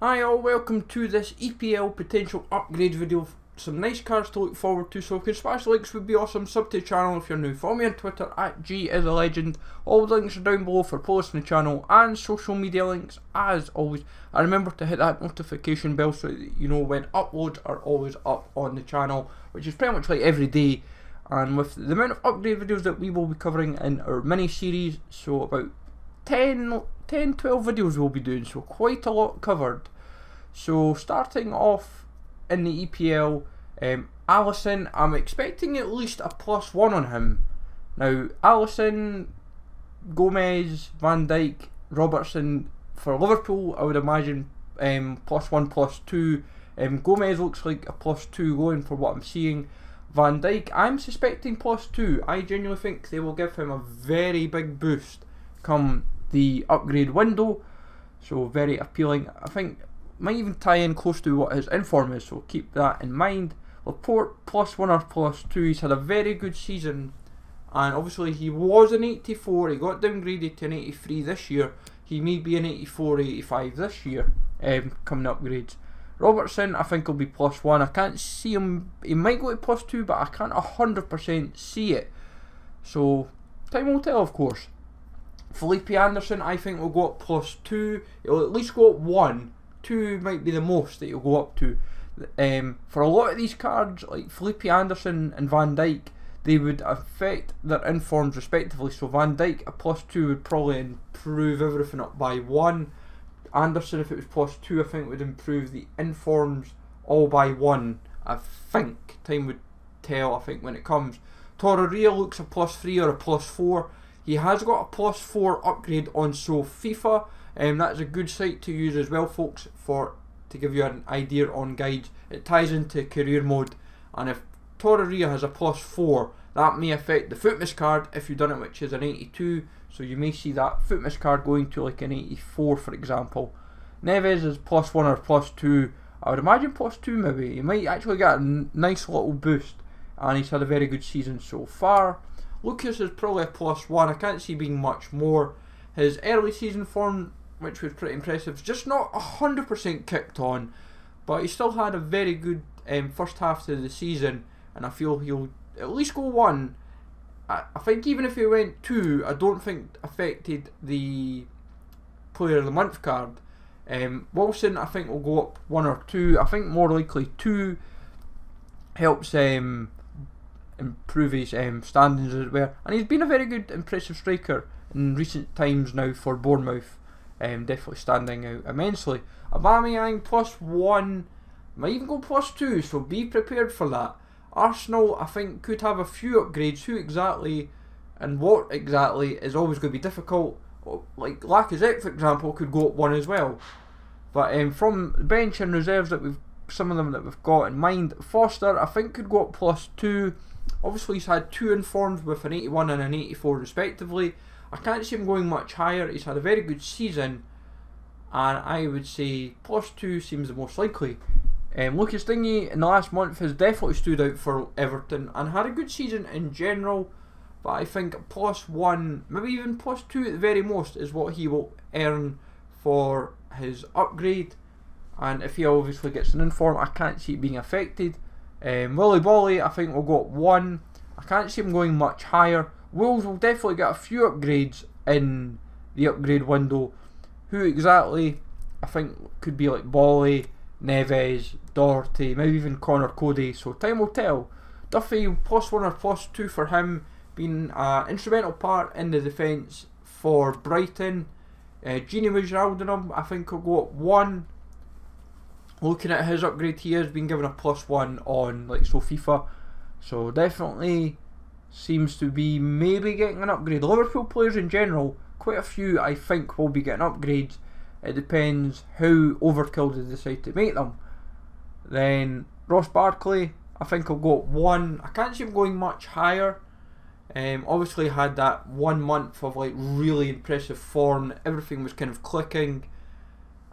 Hi all, welcome to this EPL potential upgrades video. Some nice cards to look forward to, so if you can smash the links would be awesome. Sub to the channel if you're new. Follow me on Twitter at @GIsALegend. All the links are down below for posts on the channel and social media links as always. And remember to hit that notification bell so that you know when uploads are always up on the channel, which is pretty much like every day. And with the amount of upgrade videos that we will be covering in our mini series, so about 10, 12 videos we'll be doing, so quite a lot covered. So starting off in the EPL, Alisson, I'm expecting at least a +1 on him. Now Alisson, Gomez, Van Dijk, Robertson for Liverpool, I would imagine +1, +2. Gomez looks like a +2 going for what I'm seeing. Van Dijk, I'm suspecting +2. I genuinely think they will give him a very big boost come the upgrade window, so very appealing. I think might even tie in close to what his inform is, so keep that in mind. Laporte +1 or +2. He's had a very good season, and obviously he was an 84. He got downgraded to an 83 this year. He may be an 84, 85 this year. Coming upgrades. Robertson, I think will be +1. I can't see him. He might go to +2, but I can't 100% see it. So time will tell, of course. Felipe Anderson, I think will go up +2. He'll at least go up 1. 2 might be the most that you'll go up to. For a lot of these cards, like Felipe Anderson and Van Dijk, they would affect their informs respectively. So Van Dijk, a +2 would probably improve everything up by 1. Anderson, if it was +2, I think would improve the informs all by 1. I think time would tell. I think when it comes, Torreira looks a +3 or a +4. He has got a +4 upgrade on FIFA. That's a good site to use as well, folks, to give you an idea on guides. It ties into career mode, and if Torreira has a +4, that may affect the Footmas card if you've done it, which is an 82. So you may see that Footmas card going to like an 84, for example. Neves is +1 or +2. I would imagine +2 maybe. He might actually get a nice little boost, and he's had a very good season so far. Lucas is probably a +1. I can't see being much more. His early season form, which was pretty impressive, just not 100% kicked on, but he still had a very good first half to the season, and I feel he'll at least go 1. I think even if he went 2, I don't think affected the Player of the Month card. Wilson, I think will go up 1 or 2. I think more likely 2 helps improve his standings as well, and he's been a very good, impressive striker in recent times now for Bournemouth. Definitely standing out immensely. Aubameyang +1, might even go +2, so be prepared for that. Arsenal, I think, could have a few upgrades. Who exactly and what exactly is always going to be difficult. Like Lacazette, for example, could go up 1 as well. But from the bench and reserves that some of them that we've got in mind, Foster, I think, could go up +2. Obviously, he's had 2 informs with an 81 and an 84 respectively. I can't see him going much higher. He's had a very good season, and I would say +2 seems the most likely. Lucas Digne in the last month has definitely stood out for Everton and had a good season in general, but I think +1, maybe even +2 at the very most, is what he will earn for his upgrade. And if he obviously gets an inform, I can't see it being affected. Willy Bolly, I think will go up 1. I can't see him going much higher. Wolves will definitely get a few upgrades in the upgrade window. Who exactly? I think could be like Bolly, Neves, Doherty, maybe even Connor Cody, so time will tell. Duffy, +1 or +2 for him, being an instrumental part in the defence for Brighton. Gini Wijnaldum, I think will go up 1. Looking at his upgrade, he has been given a +1 on FIFA, so definitely seems to be maybe getting an upgrade. Liverpool players in general, quite a few I think will be getting upgrades. It depends how overkill they decide to make them. Then Ross Barkley, I think will go up 1. I can't see him going much higher. Obviously had that 1 month of like really impressive form. Everything was kind of clicking.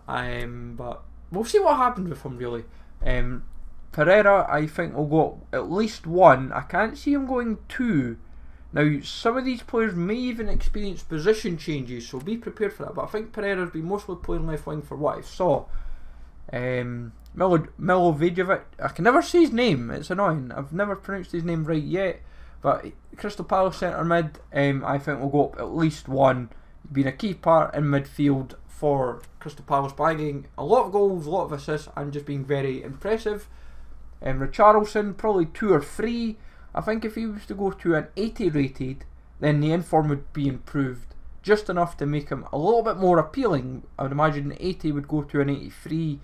But we'll see what happens with him really. Pereira, I think will go up at least 1. I can't see him going 2. Now, some of these players may even experience position changes, so be prepared for that. But I think Pereira's been mostly playing left wing for what I saw. Milojevic. I can never say his name, it's annoying. I've never pronounced his name right yet. But Crystal Palace centre mid, I think will go up at least one. Being a key part in midfield for Crystal Palace, bagging a lot of goals, a lot of assists, and just being very impressive. Richarlison, probably 2 or 3. I think if he was to go to an 80 rated, then the inform would be improved just enough to make him a little bit more appealing. I would imagine 80 would go to an 83.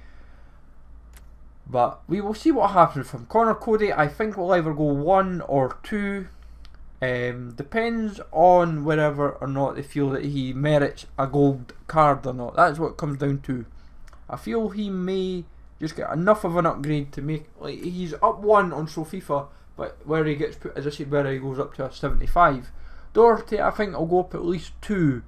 But we will see what happens from Connor Cody. I think we'll either go 1 or 2. Depends on whether or not they feel that he merits a gold card or not. That's what it comes down to. I feel he may just get enough of an upgrade to make, like, he's up 1 on FIFA, but where he gets put, as I said, where he goes up to a 75. Doherty, I think I'll go up at least 2.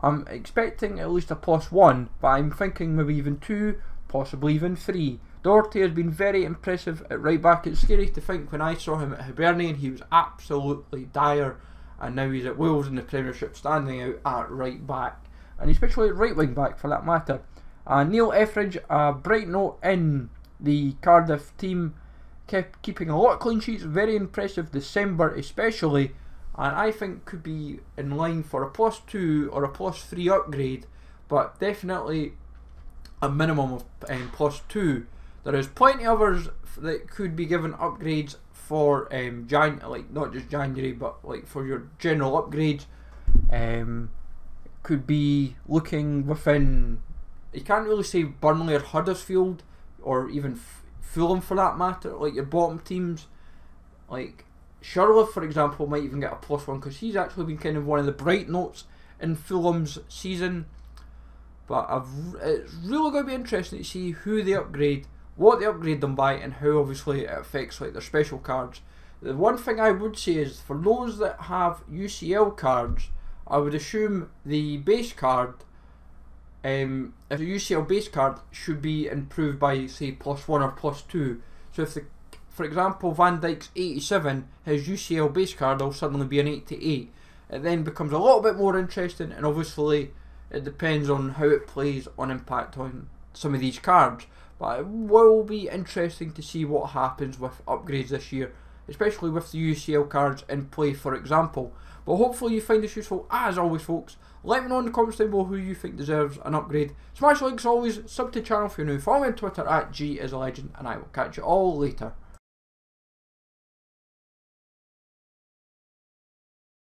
I'm expecting at least a +1, but I'm thinking maybe even 2, possibly even 3. Doherty has been very impressive at right back. It's scary to think when I saw him at Hibernian, he was absolutely dire, and now he's at Wales in the Premiership, standing out at right back, and especially at right wing back for that matter. Neil Etheridge, a bright note in the Cardiff team, kept keeping a lot of clean sheets, very impressive, December especially, and I think could be in line for a +2 or a +3 upgrade, but definitely a minimum of +2. There is plenty of others that could be given upgrades for like not just January, but like for your general upgrades. Could be looking within, you can't really say Burnley or Huddersfield or even Fulham for that matter, like your bottom teams. Like Shirley, for example, might even get a +1 because he's actually been kind of one of the bright notes in Fulham's season. But it's really going to be interesting to see who they upgrade, what they upgrade them by, and how obviously it affects like their special cards. The one thing I would say is for those that have UCL cards, I would assume the base card, if the UCL base card should be improved by say +1 or +2. So if for example Van Dijk's 87, his UCL base card will suddenly be an 88. It then becomes a little bit more interesting, and obviously it depends on how it plays on impact on some of these cards. But it will be interesting to see what happens with upgrades this year, especially with the UCL cards in play, for example. But hopefully you find this useful. As always, folks, let me know in the comments down below who you think deserves an upgrade. Smash the like as always, sub to the channel if you're new, follow me on Twitter @GIsALegend, and I will catch you all later.